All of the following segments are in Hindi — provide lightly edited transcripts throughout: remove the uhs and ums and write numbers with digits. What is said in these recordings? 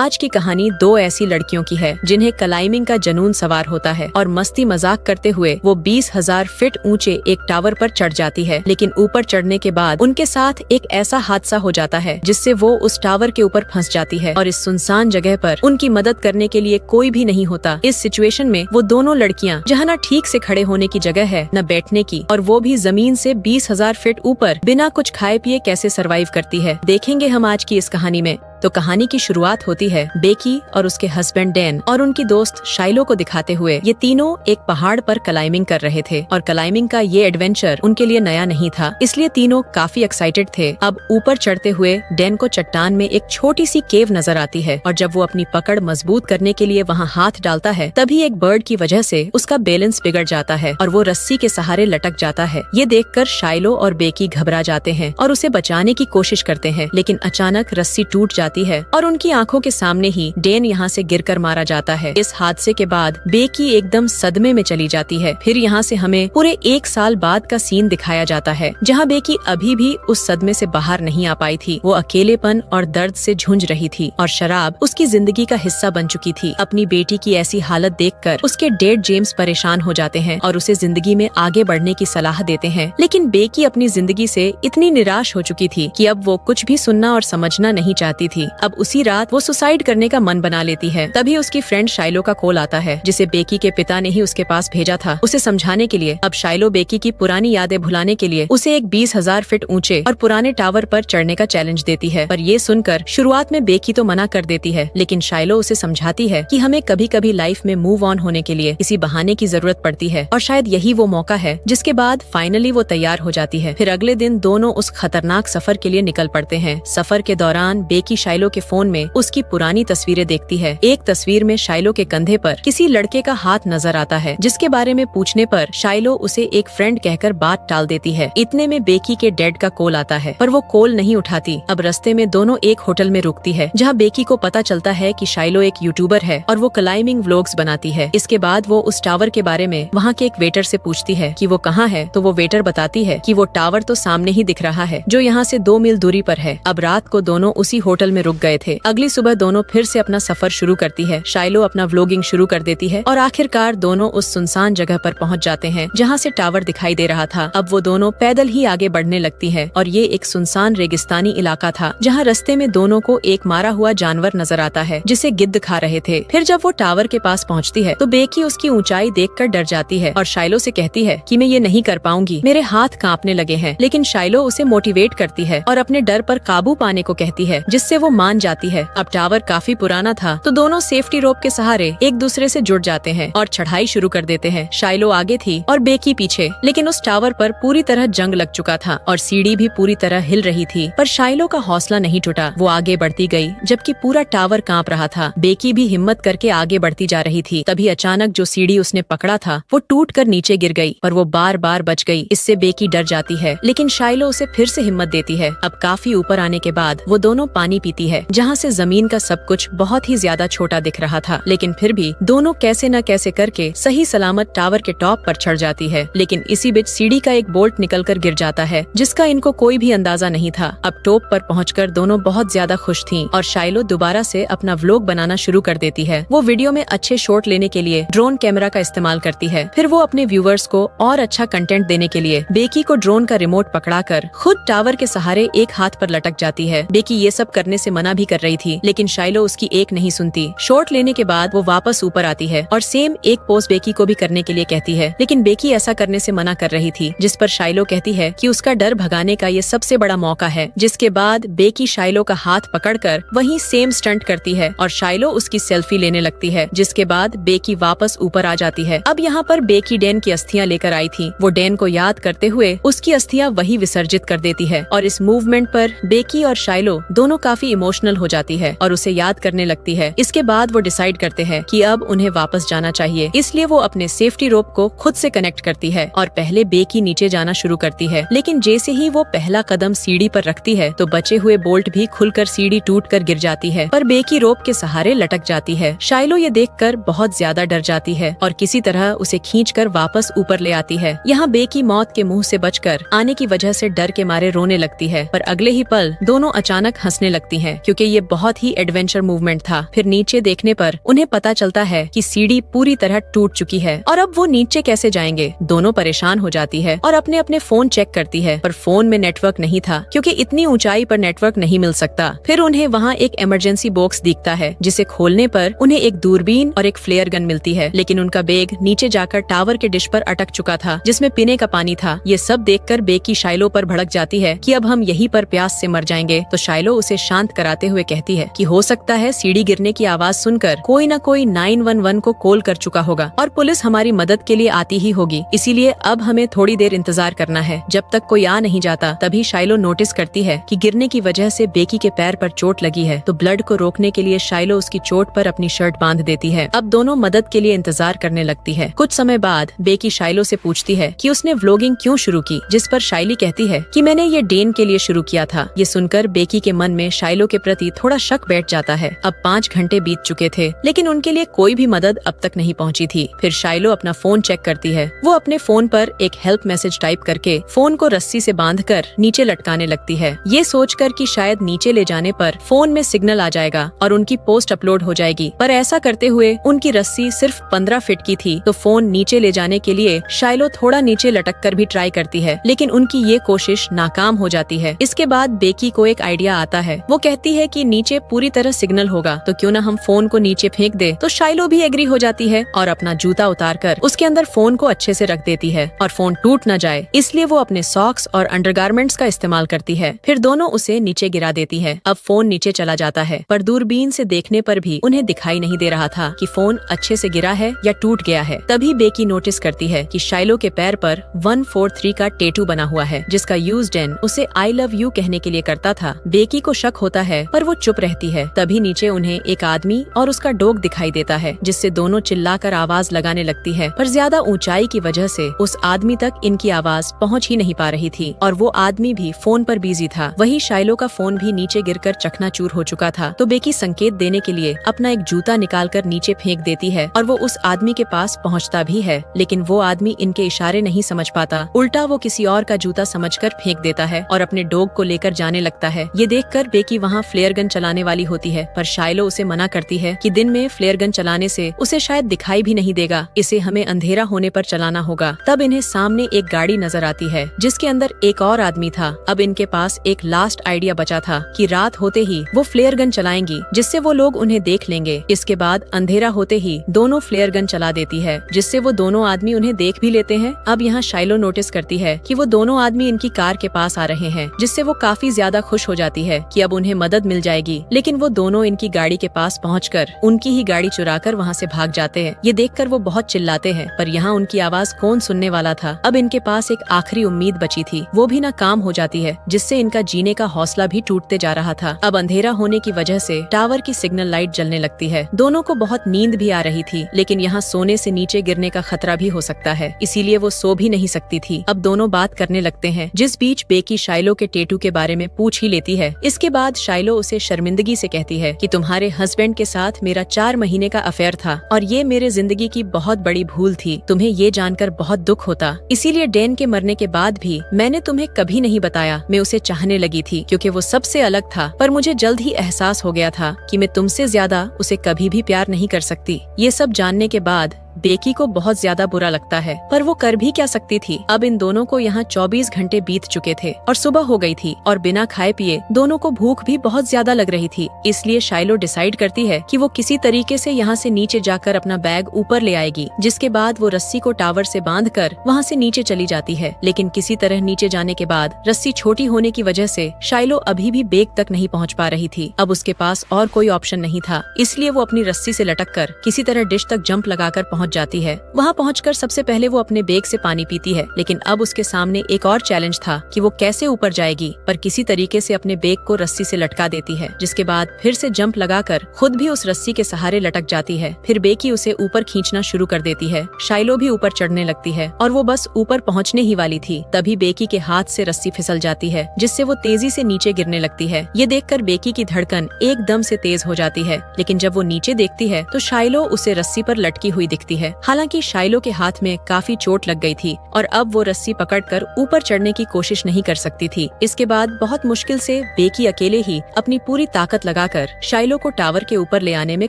आज की कहानी दो ऐसी लड़कियों की है जिन्हें क्लाइंबिंग का जुनून सवार होता है और मस्ती मजाक करते हुए वो 20,000 फीट ऊंचे एक टावर पर चढ़ जाती है। लेकिन ऊपर चढ़ने के बाद उनके साथ एक ऐसा हादसा हो जाता है जिससे वो उस टावर के ऊपर फंस जाती है और इस सुनसान जगह पर उनकी मदद करने के लिए कोई भी नहीं होता। इस सिचुएशन में वो दोनों लड़कियां जहाँ न ठीक से खड़े होने की जगह है न बैठने की, और वो भी जमीन से 20,000 फीट ऊपर बिना कुछ खाए पिए कैसे सरवाइव करती है, देखेंगे हम आज की इस कहानी में। तो कहानी की शुरुआत होती है बेकी और उसके हस्बैंड डैन और उनकी दोस्त शाइलो को दिखाते हुए। ये तीनों एक पहाड़ पर क्लाइंबिंग कर रहे थे और क्लाइंबिंग का ये एडवेंचर उनके लिए नया नहीं था, इसलिए तीनों काफी एक्साइटेड थे। अब ऊपर चढ़ते हुए डैन को चट्टान में एक छोटी सी केव नजर आती है और जब वो अपनी पकड़ मजबूत करने के लिए वहाँ हाथ डालता है तभी एक बर्ड की वजह से उसका बैलेंस बिगड़ जाता है और वो रस्सी के सहारे लटक जाता है। ये देखकर शाइलो और बेकी घबरा जाते हैं और उसे बचाने की कोशिश करते हैं, लेकिन अचानक रस्सी टूट जाती है और उनकी आंखों के सामने ही डैन यहाँ से गिरकर मारा जाता है। इस हादसे के बाद बेकी एकदम सदमे में चली जाती है। फिर यहाँ से हमें पूरे 1 साल बाद का सीन दिखाया जाता है जहाँ बेकी अभी भी उस सदमे से बाहर नहीं आ पाई थी। वो अकेलेपन और दर्द से झुंझ रही थी और शराब उसकी जिंदगी का हिस्सा बन चुकी थी। अपनी बेटी की ऐसी हालत देखकर उसके डैड जेम्स परेशान हो जाते हैं और उसे जिंदगी में आगे बढ़ने की सलाह देते हैं, लेकिन बेकी अपनी जिंदगी से इतनी निराश हो चुकी थी कि अब वो कुछ भी सुनना और समझना नहीं चाहती थी। अब उसी रात वो सुसाइड करने का मन बना लेती है। तभी उसकी फ्रेंड शाइलो का कॉल आता है जिसे बेकी के पिता ने ही उसके पास भेजा था उसे समझाने के लिए। अब शाइलो बेकी की पुरानी यादें भुलाने के लिए उसे एक 20,000 फीट ऊंचे और पुराने टावर पर चढ़ने का चैलेंज देती है। पर ये सुनकर शुरुआत में बेकी तो मना कर देती है, लेकिन शाइलो उसे समझाती है कि हमें कभी कभी लाइफ में मूव ऑन होने के लिए किसी बहाने की जरूरत पड़ती है और शायद यही वो मौका है। जिसके बाद फाइनली वो तैयार हो जाती है। फिर अगले दिन दोनों उस खतरनाक सफर के लिए निकल पड़ते हैं। सफर के दौरान बेकी शाइलो के फोन में उसकी पुरानी तस्वीरें देखती है। एक तस्वीर में शाइलो के कंधे पर किसी लड़के का हाथ नजर आता है, जिसके बारे में पूछने पर शाइलो उसे एक फ्रेंड कहकर बात टाल देती है। इतने में बेकी के डैड का कॉल आता है, पर वो कॉल नहीं उठाती। अब रास्ते में दोनों एक होटल में रुकती है जहाँ बेकी को पता चलता है कि शाइलो एक यूट्यूबर है और वो क्लाइंबिंग व्लॉग्स बनाती है। इसके बाद वो उस टावर के बारे में वहाँ के एक वेटर से पूछती है कि वो कहाँ है, तो वो वेटर बताती है कि वो टावर तो सामने ही दिख रहा है जो यहाँ से 2 मील दूरी पर है। अब रात को दोनों उसी होटल में रुक गए थे। अगली सुबह दोनों फिर से अपना सफर शुरू करती है। शाइलो अपना व्लॉगिंग शुरू कर देती है और आखिरकार दोनों उस सुनसान जगह पर पहुंच जाते हैं जहां से टावर दिखाई दे रहा था। अब वो दोनों पैदल ही आगे बढ़ने लगती है और ये एक सुनसान रेगिस्तानी इलाका था जहां रास्ते में दोनों को एक मारा हुआ जानवर नजर आता है जिसे गिद्ध खा रहे थे। फिर जब वो टावर के पास पहुंचती है तो बेकी उसकी ऊंचाई देखकर डर जाती है और शाइलो से कहती है कि मैं ये नहीं कर पाऊंगी, मेरे हाथ कांपने लगे हैं। लेकिन शाइलो उसे मोटिवेट करती है और अपने डर पर काबू पाने को कहती है, जिससे वो मान जाती है। अब टावर काफी पुराना था तो दोनों सेफ्टी रोप के सहारे एक दूसरे से जुड़ जाते हैं और चढ़ाई शुरू कर देते हैं। शाइलो आगे थी और बेकी पीछे, लेकिन उस टावर पर पूरी तरह जंग लग चुका था और सीढ़ी भी पूरी तरह हिल रही थी। पर शाइलो का हौसला नहीं टूटा, वो आगे बढ़ती गई जबकि पूरा टावर कांप रहा था। बेकी भी हिम्मत करके आगे बढ़ती जा रही थी। तभी अचानक जो सीढ़ी उसने पकड़ा था वो टूट कर नीचे गिर गई और वो बार बार बच गई। इससे बेकी डर जाती है, लेकिन शाइलो उसे फिर से हिम्मत देती है। अब काफी ऊपर आने के बाद वो दोनों पानी पीती है जहाँ से जमीन का सब कुछ बहुत ही ज्यादा छोटा दिख रहा था, लेकिन फिर भी दोनों कैसे न कैसे करके सही सलामत टावर के टॉप पर चढ़ जाती है। लेकिन इसी बीच सीढ़ी का एक बोल्ट निकलकर गिर जाता है जिसका इनको कोई भी अंदाजा नहीं था। अब टॉप पर पहुंचकर दोनों बहुत ज्यादा खुश थीं और शाइलो दोबारा से अपना व्लॉग बनाना शुरू कर देती है। वो वीडियो में अच्छे शॉट लेने के लिए ड्रोन कैमरा का इस्तेमाल करती है। फिर वो अपने व्यूअर्स को और अच्छा कंटेंट देने के लिए बेकी को ड्रोन का रिमोट पकड़ाकर खुद टावर के सहारे एक हाथ पर लटक जाती है। बेकी ये सब करने से मना भी कर रही थी, लेकिन शाइलो उसकी एक नहीं सुनती। शॉट लेने के बाद वो वापस ऊपर आती है और सेम एक पोज बेकी को भी करने के लिए कहती है, लेकिन बेकी ऐसा करने से मना कर रही थी, जिस पर शाइलो कहती है कि उसका डर भगाने का ये सबसे बड़ा मौका है। जिसके बाद बेकी शाइलो का हाथ पकड़कर वही सेम स्टंट करती है और शाइलो उसकी सेल्फी लेने लगती है। जिसके बाद बेकी वापस ऊपर आ जाती है। अब यहाँ पर बेकी डैन की अस्थियां लेकर आई थी। वो डैन को याद करते हुए उसकी अस्थियां वही विसर्जित कर देती है और इस मूवमेंट पर बेकी और शाइलो दोनों काफी इमोशनल हो जाती है और उसे याद करने लगती है। इसके बाद वो डिसाइड करते हैं कि अब उन्हें वापस जाना चाहिए, इसलिए वो अपने सेफ्टी रोप को खुद से कनेक्ट करती है और पहले बेकी नीचे जाना शुरू करती है। लेकिन जैसे ही वो पहला कदम सीढ़ी पर रखती है तो बचे हुए बोल्ट भी खुलकर सीढ़ी टूटकर गिर जाती है, पर बेकी रोप के सहारे लटक जाती है। शाइलो ये देखकर बहुत ज्यादा डर जाती है और किसी तरह उसे खींचकर वापस ऊपर ले आती है। यहाँ बेकी मौत के मुंह से बचकर आने की वजह से डर के मारे रोने लगती है, पर अगले ही पल दोनों अचानक हंसने लगती लगती हैं क्योंकि ये बहुत ही एडवेंचर मूवमेंट था। फिर नीचे देखने पर उन्हें पता चलता है कि सीढ़ी पूरी तरह टूट चुकी है और अब वो नीचे कैसे जाएंगे। दोनों परेशान हो जाती है और अपने अपने फोन चेक करती है, पर फोन में नेटवर्क नहीं था क्योंकि इतनी ऊंचाई पर नेटवर्क नहीं मिल सकता। फिर उन्हें वहाँ एक इमरजेंसी बॉक्स दिखता है जिसे खोलने पर उन्हें एक दूरबीन और एक फ्लेयर गन मिलती है, लेकिन उनका बैग नीचे जाकर टावर के डिश पर अटक चुका था जिसमें पीने का पानी था। ये सब देखकर बेकी शाइलो पर भड़क जाती है कि अब हम यहीं पर प्यास से मर जाएंगे। तो शाइलो उसे शांत कराते हुए कहती है कि हो सकता है सीढ़ी गिरने की आवाज सुनकर कोई न कोई 911 को कॉल कर चुका होगा और पुलिस हमारी मदद के लिए आती ही होगी, इसीलिए अब हमें थोड़ी देर इंतजार करना है जब तक कोई आ नहीं जाता। तभी शाइलो नोटिस करती है कि गिरने की वजह से बेकी के पैर पर चोट लगी है, तो ब्लड को रोकने के लिए शाइलो उसकी चोट पर अपनी शर्ट बांध देती है। अब दोनों मदद के लिए इंतजार करने लगती है। कुछ समय बाद बेकी शाइलो से पूछती है कि उसने व्लॉगिंग क्यों शुरू की, जिस पर शाइली कहती है कि मैंने ये डेन के लिए शुरू किया था। ये सुनकर बेकी के मन में शाइलो के प्रति थोड़ा शक बैठ जाता है। अब 5 घंटे बीत चुके थे लेकिन उनके लिए कोई भी मदद अब तक नहीं पहुंची थी। फिर शाइलो अपना फोन चेक करती है। वो अपने फोन पर एक हेल्प मैसेज टाइप करके फोन को रस्सी से बांधकर नीचे लटकाने लगती है, ये सोचकर कि शायद नीचे ले जाने पर फोन में सिग्नल आ जाएगा और उनकी पोस्ट अपलोड हो जाएगी। पर ऐसा करते हुए उनकी रस्सी सिर्फ 15 फीट की थी, तो फोन नीचे ले जाने के लिए शाइलो थोड़ा नीचे लटक कर भी ट्राई करती है, लेकिन उनकी ये कोशिश नाकाम हो जाती है। इसके बाद बेकी को एक आइडिया आता है। वो कहती है कि नीचे पूरी तरह सिग्नल होगा, तो क्यों न हम फोन को नीचे फेंक दे। तो शाइलो भी एग्री हो जाती है और अपना जूता उतार कर उसके अंदर फोन को अच्छे से रख देती है और फोन टूट न जाए इसलिए वो अपने सॉक्स और अंडरगारमेंट्स का इस्तेमाल करती है। फिर दोनों उसे नीचे गिरा देती है। अब फोन नीचे चला जाता है, पर दूरबीन से देखने पर भी उन्हें दिखाई नहीं दे रहा था कि फोन अच्छे से गिरा है या टूट गया है। तभी बेकी नोटिस करती है कि शाइलो के पैर पर 143 का टैटू बना हुआ है, जिसका यूज डेन उसे आई लव यू कहने के लिए करता था। बेकी को शक होता है पर वो चुप रहती है। तभी नीचे उन्हें एक आदमी और उसका डॉग दिखाई देता है, जिससे दोनों चिल्लाकर आवाज लगाने लगती है, पर ज्यादा ऊंचाई की वजह से उस आदमी तक इनकी आवाज पहुंच ही नहीं पा रही थी और वो आदमी भी फोन पर बिजी था। वही शाइलो का फोन भी नीचे गिरकर चकनाचूर हो चुका था। तो बेकी संकेत देने के लिए अपना एक जूता निकालकर नीचे फेंक देती है और वो उस आदमी के पास पहुंचता भी है, लेकिन वो आदमी इनके इशारे नहीं समझ पाता। उल्टा वो किसी और का जूता समझकर फेंक देता है और अपने डॉग को लेकर जाने लगता है। ये देखकर बेकी वहाँ फ्लेयर गन चलाने वाली होती है, पर शाइलो उसे मना करती है कि दिन में फ्लेयर गन चलाने से उसे शायद दिखाई भी नहीं देगा, इसे हमें अंधेरा होने पर चलाना होगा। तब इन्हें सामने एक गाड़ी नजर आती है जिसके अंदर एक और आदमी था। अब इनके पास एक लास्ट आइडिया बचा था कि रात होते ही वो फ्लेयर गन चलाएंगी, जिससे वो लोग उन्हें देख लेंगे। इसके बाद अंधेरा होते ही दोनों फ्लेयर गन चला देती है, जिससे वो दोनों आदमी उन्हें देख भी लेते हैं। अब यहाँ शाइलो नोटिस करती है कि वो दोनों आदमी इनकी कार के पास आ रहे हैं, जिससे वो काफी ज्यादा खुश हो जाती है कि अब उन्हें मदद मिल जाएगी। लेकिन वो दोनों इनकी गाड़ी के पास पहुंचकर उनकी ही गाड़ी चुराकर वहाँ से भाग जाते हैं। ये देखकर वो बहुत चिल्लाते हैं, पर यहाँ उनकी आवाज कौन सुनने वाला था। अब इनके पास एक आखिरी उम्मीद बची थी, वो भी नाकाम हो जाती है, जिससे इनका जीने का हौसला भी टूटते जा रहा था। अब अंधेरा होने की वजह से टावर की सिग्नल लाइट जलने लगती है। दोनों को बहुत नींद भी आ रही थी, लेकिन यहाँ सोने से नीचे गिरने का खतरा भी हो सकता है, इसीलिए वो सो भी नहीं सकती थी। अब दोनों बात करने लगते हैं, जिस बीच बेकी शाइलो के टैटू के बारे में पूछ ही लेती है। इसके बाद शाइलो उसे शर्मिंदगी से कहती है कि तुम्हारे हस्बैंड के साथ मेरा 4 महीने का अफेयर था और ये मेरे जिंदगी की बहुत बड़ी भूल थी। तुम्हें ये जानकर बहुत दुख होता, इसीलिए डैन के मरने के बाद भी मैंने तुम्हें कभी नहीं बताया। मैं उसे चाहने लगी थी क्योंकि वो सबसे अलग था, पर मुझे जल्द ही एहसास हो गया था कि मैं तुमसे ज्यादा उसे कभी भी प्यार नहीं कर सकती। ये सब जानने के बाद बेकी को बहुत ज्यादा बुरा लगता है, पर वो कर भी क्या सकती थी। अब इन दोनों को यहाँ 24 घंटे बीत चुके थे और सुबह हो गई थी और बिना खाए पिए दोनों को भूख भी बहुत ज्यादा लग रही थी। इसलिए शाइलो डिसाइड करती है कि वो किसी तरीके से यहाँ से नीचे जाकर अपना बैग ऊपर ले आएगी, जिसके बाद वो रस्सी को टावर से बांधकर वहाँ से नीचे चली जाती है। लेकिन किसी तरह नीचे जाने के बाद रस्सी छोटी होने की वजह से शाइलो अभी भी बैग तक नहीं पहुँच पा रही थी। अब उसके पास और कोई ऑप्शन नहीं था, इसलिए वो अपनी रस्सी से लटक कर किसी तरह डिश तक जंप लगाकर पहुँच जाती है। वहाँ पहुंचकर सबसे पहले वो अपने बैग से पानी पीती है, लेकिन अब उसके सामने एक और चैलेंज था कि वो कैसे ऊपर जाएगी, पर किसी तरीके से अपने बैग को रस्सी से लटका देती है, जिसके बाद फिर से जंप लगाकर खुद भी उस रस्सी के सहारे लटक जाती है। फिर बेकी उसे ऊपर खींचना शुरू कर देती है। शाइलो भी ऊपर चढ़ने लगती है और वो बस ऊपर पहुँचने ही वाली थी, तभी बेकी के हाथ से रस्सी फिसल जाती है, जिससे वो तेजी से नीचे गिरने लगती है। ये देखकर बेकी की धड़कन एकदम से तेज हो जाती है, लेकिन जब वो नीचे देखती है तो शाइलो उसे रस्सी पर लटकी हुई दिखती है। हालांकि शाइलो के हाथ में काफी चोट लग गई थी और अब वो रस्सी पकड़कर ऊपर चढ़ने की कोशिश नहीं कर सकती थी। इसके बाद बहुत मुश्किल से बेकी अकेले ही अपनी पूरी ताकत लगाकर शाइलो को टावर के ऊपर ले आने में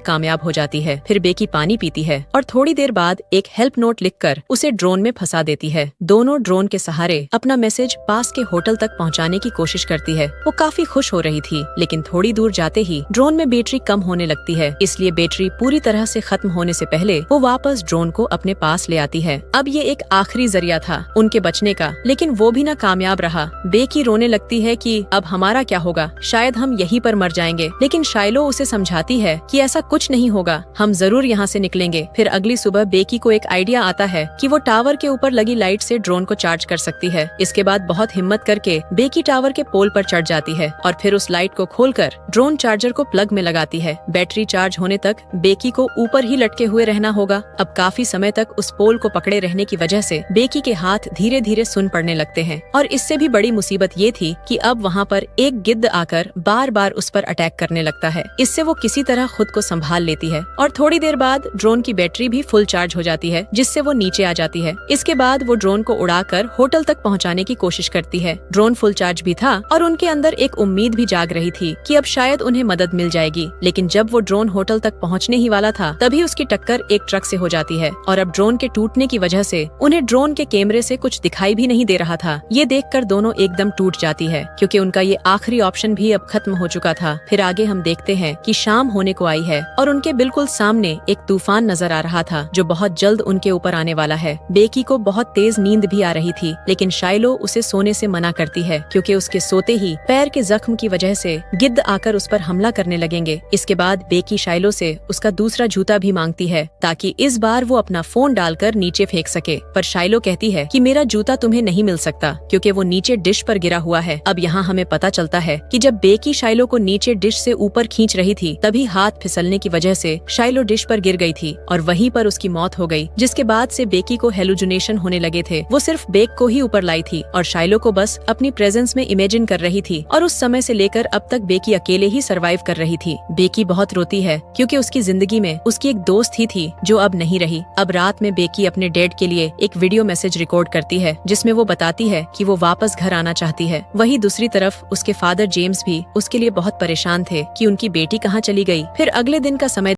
कामयाब हो जाती है। फिर बेकी पानी पीती है और थोड़ी देर बाद एक हेल्प नोट लिखकर उसे ड्रोन में फंसा देती है। दोनों ड्रोन के सहारे अपना मैसेज पास के होटल तक पहुंचाने की कोशिश करती है। वो काफी खुश हो रही थी, लेकिन थोड़ी दूर जाते ही ड्रोन में बैटरी कम होने लगती है, इसलिए बैटरी पूरी तरह से खत्म होने से पहले वो वापस ड्रोन को अपने पास ले आती है। अब ये एक आखिरी जरिया था उनके बचने का, लेकिन वो भी ना कामयाब रहा। बेकी रोने लगती है कि अब हमारा क्या होगा, शायद हम यहीं पर मर जाएंगे। लेकिन शाइलो उसे समझाती है कि ऐसा कुछ नहीं होगा, हम जरूर यहाँ से निकलेंगे। फिर अगली सुबह बेकी को एक आइडिया आता है कि वो टावर के ऊपर लगी लाइट से ड्रोन को चार्ज कर सकती है। इसके बाद बहुत हिम्मत करके बेकी टावर के पोल पर चढ़ जाती है और फिर उस लाइट को खोलकर ड्रोन चार्जर को प्लग में लगाती है। बैटरी चार्ज होने तक बेकी को ऊपर ही लटके हुए रहना होगा। अब काफी समय तक उस पोल को पकड़े रहने की वजह से बेकी के हाथ धीरे धीरे सुन पड़ने लगते हैं। और इससे भी बड़ी मुसीबत ये थी कि अब वहाँ पर एक गिद्ध आकर बार बार उस पर अटैक करने लगता है। इससे वो किसी तरह खुद को संभाल लेती है और थोड़ी देर बाद ड्रोन की बैटरी भी फुल चार्ज हो जाती है, जिससे वो नीचे आ जाती है। इसके बाद वो ड्रोन को उड़ाकर होटल तक पहुँचाने की कोशिश करती है। ड्रोन फुल चार्ज भी था और उनके अंदर एक उम्मीद भी जाग रही थी कि अब शायद उन्हें मदद मिल जाएगी। लेकिन जब वो ड्रोन होटल तक पहुँचने ही वाला था, तभी उसकी टक्कर एक ट्रक से हो जाती है और अब ड्रोन के टूटने की वजह से उन्हें ड्रोन के कैमरे से कुछ दिखाई भी नहीं दे रहा था। ये देखकर दोनों एकदम टूट जाती है, क्योंकि उनका ये आखिरी ऑप्शन भी अब खत्म हो चुका था। फिर आगे हम देखते हैं कि शाम होने को आई है और उनके बिल्कुल सामने एक तूफान नजर आ रहा था जो बहुत जल्द उनके ऊपर आने वाला है। बेकी को बहुत तेज नींद भी आ रही थी, लेकिन शाइलो उसे सोने से मना करती है, क्योंकि उसके सोते ही पैर के जख्म की वजह से गिद्ध आकर उस पर हमला करने लगेंगे। इसके बाद बेकी शाइलो से उसका दूसरा जूता भी मांगती है, ताकि इस बार वो अपना फोन डालकर नीचे फेंक सके। पर शाइलो कहती है कि मेरा जूता तुम्हें नहीं मिल सकता, क्योंकि वो नीचे डिश पर गिरा हुआ है। अब यहाँ हमें पता चलता है कि जब बेकी शाइलो को नीचे डिश से ऊपर खींच रही थी, तभी हाथ फिसलने की वजह से शाइलो डिश पर गिर गई थी और वहीं पर उसकी मौत हो गई। जिसके बाद से बेकी को हेलुसिनेशन होने लगे थे। वो सिर्फ बेक को ही ऊपर लाई थी और शाइलो को बस अपनी प्रेजेंस में इमेजिन कर रही थी। और उस समय से लेकर अब तक बेकी अकेले ही सरवाइव कर रही थी। बेकी बहुत रोती है, क्योंकि उसकी जिंदगी में उसकी एक दोस्त ही थी जो अब नहीं रही। अब रात में बेकी अपने डैड के लिए एक वीडियो मैसेज रिकॉर्ड करती है, जिसमें वो बताती है कि वो वापस घर आना चाहती है। वहीं दूसरी तरफ उसके फादर जेम्स भी उसके लिए बहुत परेशान थे कि उनकी बेटी कहाँ चली गई। फिर अगले दिन का समय